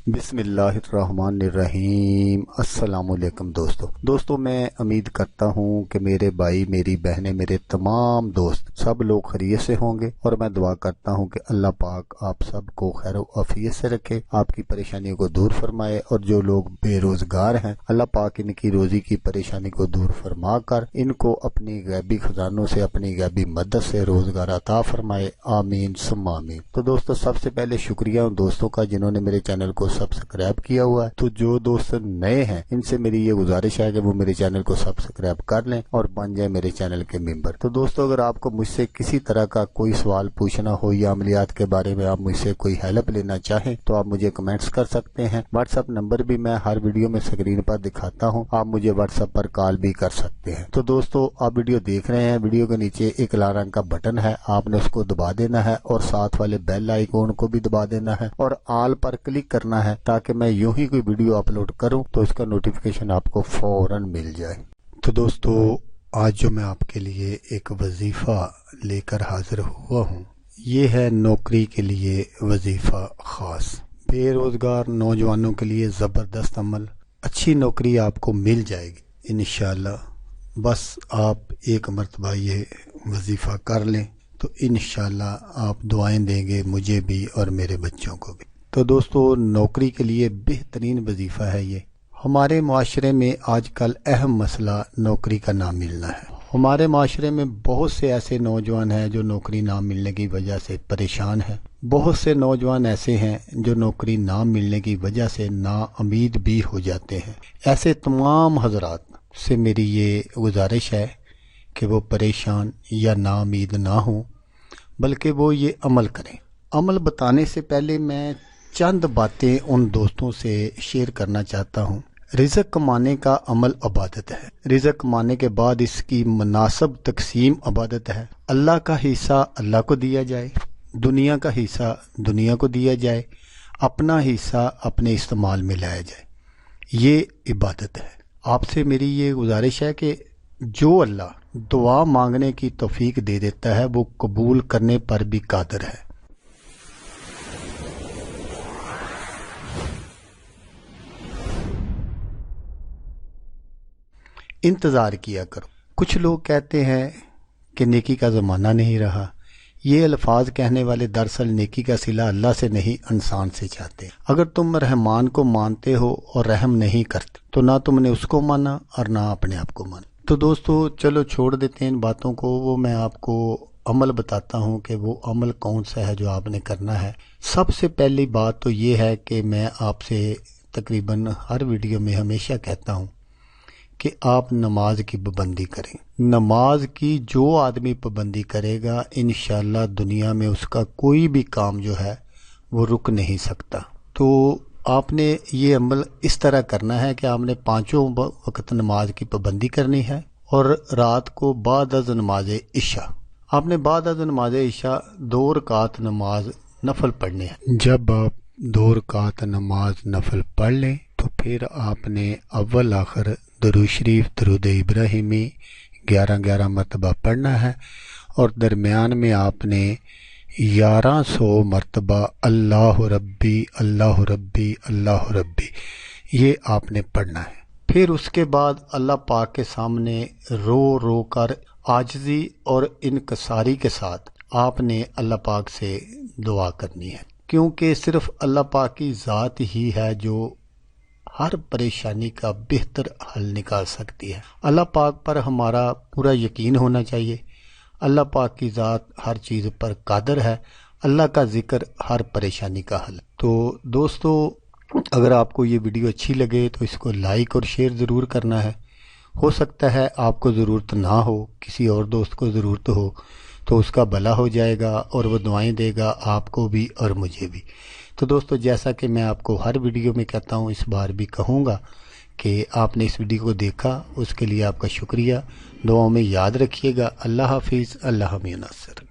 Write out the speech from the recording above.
बिस्मिल्लाहिर्रहमानिर्रहीम। अस्सलाम वालेकुम दोस्तों, मैं उम्मीद करता हूँ कि मेरे भाई, मेरी बहनें, मेरे तमाम दोस्त सब लोग खैरियत से होंगे और मैं दुआ करता हूँ कि अल्लाह पाक आप सबको खैर आफियत से रखे, आपकी परेशानियों को दूर फरमाए। और जो लोग बेरोजगार हैं, अल्लाह पाक इनकी रोजी की परेशानी को दूर फरमा कर इनको अपनी गैबी खजानों से, अपनी गैबी मदद से रोजगार अता फरमाए। आमीन सुम्मा आमीन। तो दोस्तों, सबसे पहले शुक्रिया उन दोस्तों का जिन्होंने मेरे चैनल को सब्सक्राइब किया हुआ है। तो जो दोस्त नए हैं, इनसे मेरी ये गुजारिश है कि वो मेरे चैनल को सब्सक्राइब कर लें और बन जाए मेरे चैनल के मेंबर। तो दोस्तों, अगर आपको मुझसे किसी तरह का कोई सवाल पूछना हो या अमलियात के बारे में आप मुझसे कोई हेल्प लेना चाहें तो आप मुझे कमेंट्स कर सकते हैं। व्हाट्सएप नंबर भी मैं हर वीडियो में स्क्रीन पर दिखाता हूँ, आप मुझे व्हाट्सएप पर कॉल भी कर सकते हैं। तो दोस्तों, आप वीडियो देख रहे हैं, वीडियो के नीचे एक लाल रंग का बटन है, आपने उसको दबा देना है और साथ वाले बेल आइकॉन को भी दबा देना है और ऑल पर क्लिक करना है ताकि मैं यूं ही कोई वीडियो अपलोड करूं तो इसका नोटिफिकेशन आपको फौरन मिल जाए। तो दोस्तों, आज जो मैं आपके लिए एक वजीफा लेकर हाजिर हुआ हूं, ये है नौकरी के लिए वजीफा खास। बेरोजगार नौजवानों के लिए जबरदस्त अमल, अच्छी नौकरी आपको मिल जाएगी इंशाल्लाह। बस आप एक मरतबा ये वजीफा कर लें तो इंशाल्लाह आप दुआएं देंगे मुझे भी और मेरे बच्चों को भी। तो दोस्तों, नौकरी के लिए बेहतरीन वजीफा है ये। हमारे माशरे में आजकल अहम मसला नौकरी का ना मिलना है। हमारे माशरे में बहुत से ऐसे नौजवान हैं जो नौकरी ना मिलने की वजह से परेशान हैं। बहुत से नौजवान ऐसे हैं जो नौकरी ना मिलने की वजह से ना उम्मीद भी हो जाते हैं। ऐसे तमाम हजरात से मेरी ये गुजारिश है कि वो परेशान या ना उम्मीद ना हो, बल्कि वो ये अमल करें। अमल बताने से पहले मैं चंद बातें उन दोस्तों से शेयर करना चाहता हूँ। रिज़्क़ कमाने का अमल इबादत है। रिज़्क़ कमाने के बाद इसकी मुनासिब तकसीम इबादत है। अल्लाह का हिस्सा अल्लाह को दिया जाए, दुनिया का हिस्सा दुनिया को दिया जाए, अपना हिस्सा अपने इस्तेमाल में लाया जाए, ये इबादत है। आपसे मेरी ये गुजारिश है कि जो अल्लाह दुआ मांगने की तौफीक दे देता है वो कबूल करने पर भी कादिर है। इंतज़ार किया करो। कुछ लोग कहते हैं कि नेकी का ज़माना नहीं रहा। ये अल्फाज कहने वाले दरअसल नेकी का सिला अल्लाह से नहीं इंसान से चाहते। अगर तुम रहमान को मानते हो और रहम नहीं करते तो ना तुमने उसको माना और ना अपने आप को माना। तो दोस्तों, चलो छोड़ देते हैं इन बातों को। वो मैं आपको अमल बताता हूँ कि वो अमल कौन सा है जो आपने करना है। सबसे पहली बात तो ये है कि मैं आपसे तकरीबन हर वीडियो में हमेशा कहता हूँ कि आप नमाज की पाबंदी करें। नमाज की जो आदमी पाबंदी करेगा, इंशाल्लाह दुनिया में उसका कोई भी काम जो है वो रुक नहीं सकता। तो आपने ये अमल इस तरह करना है कि आपने पांचों वक्त नमाज की पाबंदी करनी है और रात को बाद अज़ नमाज इशा आपने बाद अज़ नमाज इशा 2 रकात नमाज नफल पढ़ने हैं। जब आप 2 रकात नमाज नफल पढ़ लें तो फिर आपने अव्वल आखिर दरूद शरीफ, दरूद इब्राहिमी 11-11 मरतबा पढ़ना है और दरमियान में आपने 1100 मरतबा अल्लाह रब्बी अल्लाह रब्बी अल्लाह रब्बी ये आपने पढ़ना है। फिर उसके बाद अल्लाह पाक के सामने रो रो कर आजिज़ी और इनकसारी के साथ आपने अल्लाह पाक से दुआ करनी है, क्योंकि सिर्फ अल्लाह पाक की ज़ात ही है जो हर परेशानी का बेहतर हल निकाल सकती है। अल्लाह पाक पर हमारा पूरा यकीन होना चाहिए। अल्लाह पाक की ज़ात हर चीज़ पर कादिर है। अल्लाह का जिक्र हर परेशानी का हल। तो दोस्तों, अगर आपको ये वीडियो अच्छी लगे तो इसको लाइक और शेयर ज़रूर करना है। हो सकता है आपको ज़रूरत ना हो, किसी और दोस्त को ज़रूरत हो तो उसका भला हो जाएगा और वो दुआएं देगा आपको भी और मुझे भी। तो दोस्तों, जैसा कि मैं आपको हर वीडियो में कहता हूँ, इस बार भी कहूँगा कि आपने इस वीडियो को देखा, उसके लिए आपका शुक्रिया। दुआओं में याद रखिएगा। अल्लाह हाफिज़। अल्लाह मियां नासिर।